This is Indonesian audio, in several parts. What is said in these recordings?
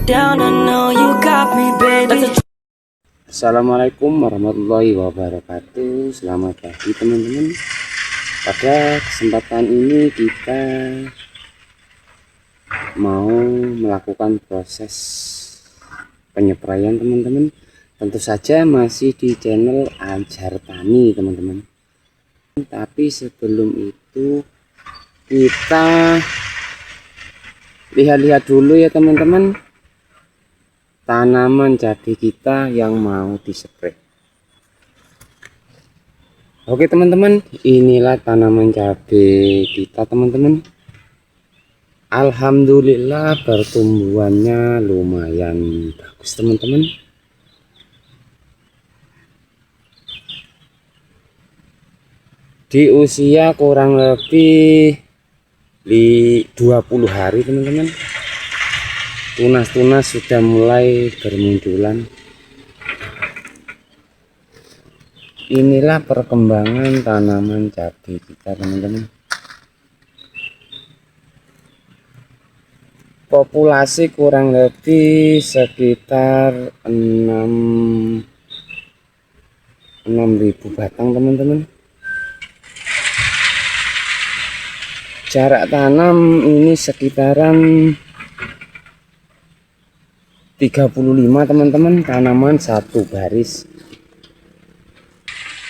down, I know you got me, baby. Assalamualaikum warahmatullahi wabarakatuh. Selamat pagi teman-teman. Pada kesempatan ini kita mau melakukan proses penyepraian teman-teman. Tentu saja masih di channel Ajar Tani teman-teman. Tapi sebelum itu kita lihat-lihat dulu ya teman-teman, tanaman cabai kita yang mau dispray. Oke teman-teman, inilah tanaman cabai kita teman-teman. Alhamdulillah pertumbuhannya lumayan bagus teman-teman. Di usia kurang lebih 20 hari teman-teman, tunas-tunas sudah mulai bermunculan. Inilah perkembangan tanaman cabai kita teman-teman. Populasi kurang lebih sekitar 6.000 batang teman-teman. Jarak tanam ini sekitaran 35 teman-teman, tanaman satu baris.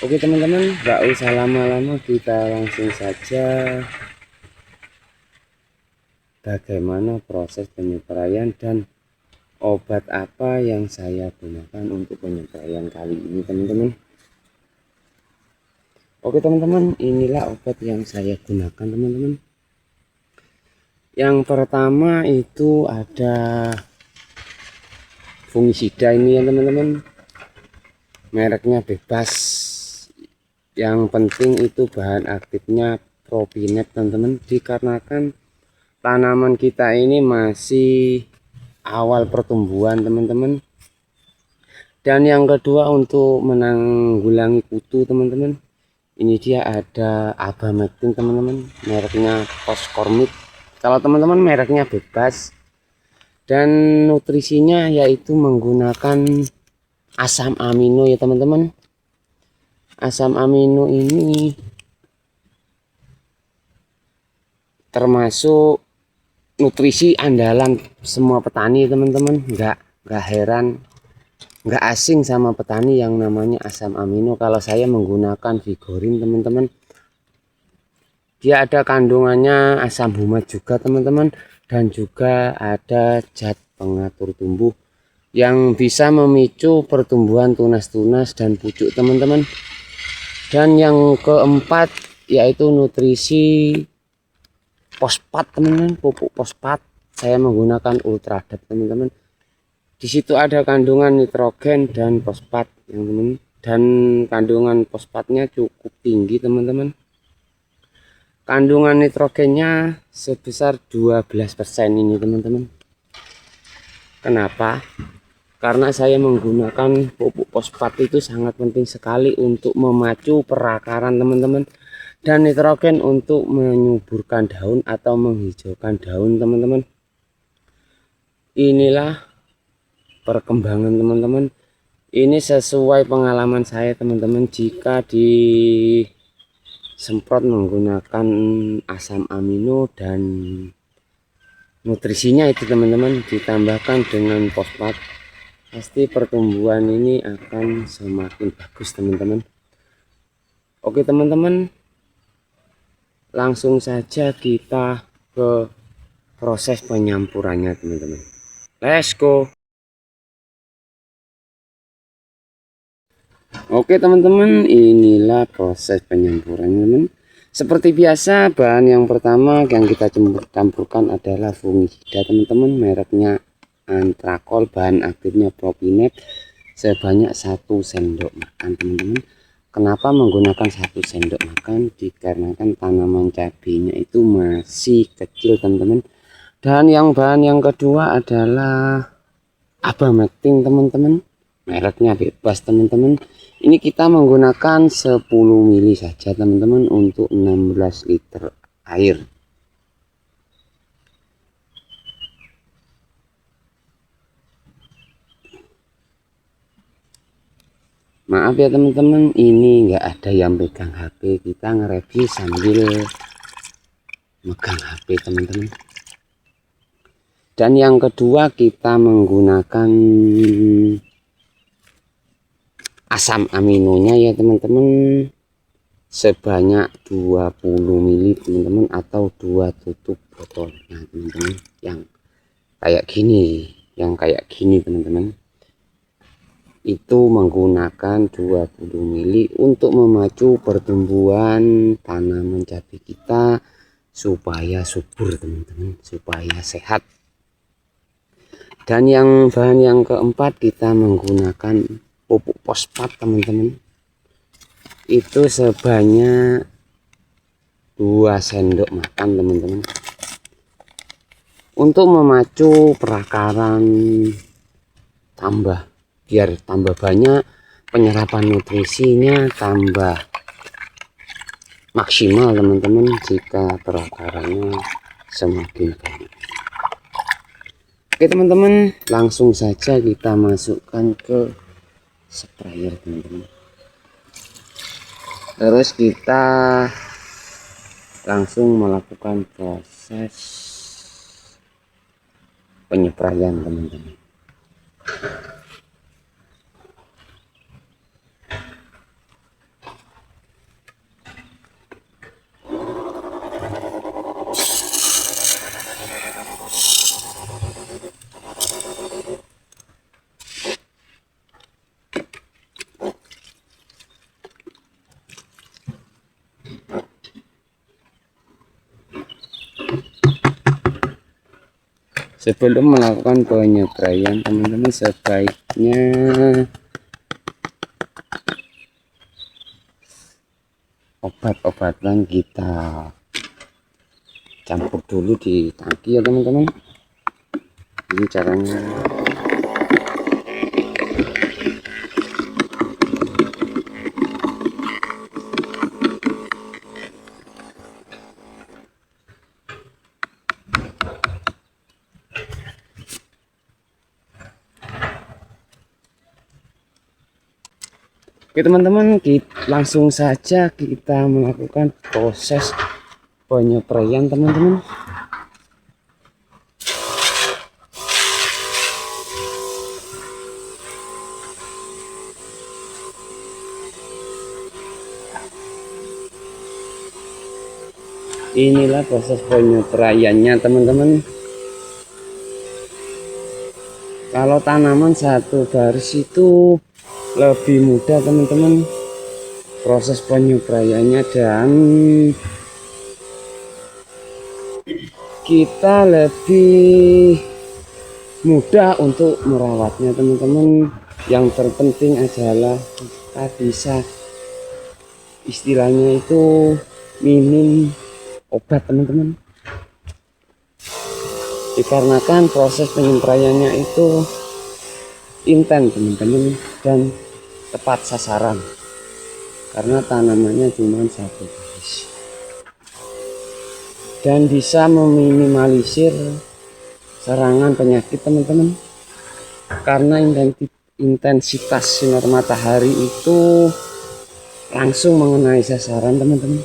Oke teman-teman, nggak usah lama-lama, kita langsung saja bagaimana proses penyepraian dan obat apa yang saya gunakan untuk penyepraian kali ini teman-teman. Oke teman-teman, inilah obat yang saya gunakan teman-teman. Yang pertama itu ada fungisida ini ya teman-teman, mereknya bebas. Yang penting itu bahan aktifnya Propinet teman-teman, dikarenakan tanaman kita ini masih awal pertumbuhan teman-teman. Dan yang kedua untuk menanggulangi kutu teman-teman, ini dia ada Abamectin teman-teman, mereknya Foskormit. Kalau teman-teman mereknya bebas. Dan nutrisinya yaitu menggunakan asam amino ya teman-teman. Asam amino ini termasuk nutrisi andalan semua petani teman-teman. Nggak heran, nggak asing sama petani yang namanya asam amino. Kalau saya menggunakan Vigorin teman-teman, dia ada kandungannya asam humat juga teman-teman, dan juga ada zat pengatur tumbuh yang bisa memicu pertumbuhan tunas-tunas dan pucuk teman-teman. Dan yang keempat yaitu nutrisi fosfat teman-teman, pupuk fosfat. Saya menggunakan Ultradap teman-teman. Di situ ada kandungan nitrogen dan fosfat yang teman, dan kandungan fosfatnya cukup tinggi teman-teman. Kandungan nitrogennya sebesar 12% ini teman-teman. Kenapa? Karena saya menggunakan pupuk fosfat itu sangat penting sekali untuk memacu perakaran teman-teman, dan nitrogen untuk menyuburkan daun atau menghijaukan daun teman-teman. Inilah perkembangan teman-teman. Ini sesuai pengalaman saya teman-teman, jika disemprot menggunakan asam amino dan nutrisinya itu teman-teman ditambahkan dengan fosfat, pasti pertumbuhan ini akan semakin bagus teman-teman. Oke teman-teman, langsung saja kita ke proses penyampurannya teman-teman. Let's go. Oke teman-teman, inilah proses penyampurannya teman. Seperti biasa, bahan yang pertama yang kita campurkan adalah fungisida teman-teman, mereknya Antrakol, bahan aktifnya Propinet sebanyak 1 sendok makan teman-teman. Kenapa menggunakan 1 sendok makan? Dikarenakan tanaman cabenya itu masih kecil teman-teman. Dan yang bahan yang kedua adalah Abamectin teman-teman, mereknya bebas teman-teman. Ini kita menggunakan 10 mili saja teman-teman untuk 16 liter air. Maaf ya teman-teman, ini nggak ada yang pegang HP, kita nge-review sambil megang HP teman-teman. Dan yang kedua kita menggunakan asam aminonya ya teman-teman, sebanyak 20 ml teman-teman, atau 2 tutup botol. Nah teman-teman, yang kayak gini teman-teman, itu menggunakan 20 ml untuk memacu pertumbuhan tanaman cabai kita supaya subur teman-teman, supaya sehat. Dan bahan yang keempat, kita menggunakan pupuk fosfat teman-teman, itu sebanyak 2 sendok makan teman-teman, untuk memacu perakaran biar tambah banyak, penyerapan nutrisinya tambah maksimal teman-teman jika perakarannya semakin banyak. Oke teman-teman, langsung saja kita masukkan ke sprayer teman-teman. Terus kita langsung melakukan proses penyepraian teman-teman. Sebelum melakukan penyepraian teman-teman, sebaiknya obat-obatan kita campur dulu di tangki ya teman-teman. Ini caranya. Oke teman-teman, langsung saja kita melakukan proses penyepraian teman-teman. Inilah proses penyepraiannya teman-teman. Kalau tanaman satu baris itu lebih mudah teman-teman proses penyepraiannya, dan kita lebih mudah untuk merawatnya teman-teman. Yang terpenting adalah kita bisa istilahnya itu minim obat teman-teman, dikarenakan proses penyepraiannya itu intens teman-teman dan tepat sasaran, karena tanamannya cuma satu baris, dan bisa meminimalisir serangan penyakit teman-teman, karena intensitas sinar matahari itu langsung mengenai sasaran teman-teman.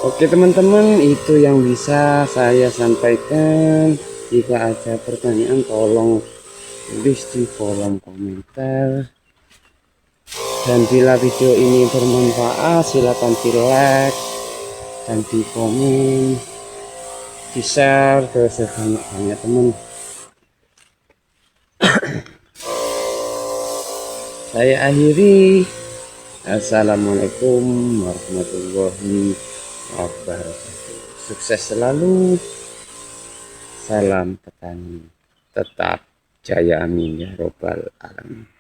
Oke teman-teman, itu yang bisa saya sampaikan. Jika ada pertanyaan tolong tulis di kolom komentar. Dan bila video ini bermanfaat, silakan di like dan di komen, di share ke sebanyak-banyak teman. Saya akhiri. Assalamualaikum warahmatullahi wabarakatuh. Sukses selalu. Salam petani. Tetap jaya, amin ya robbal alamin.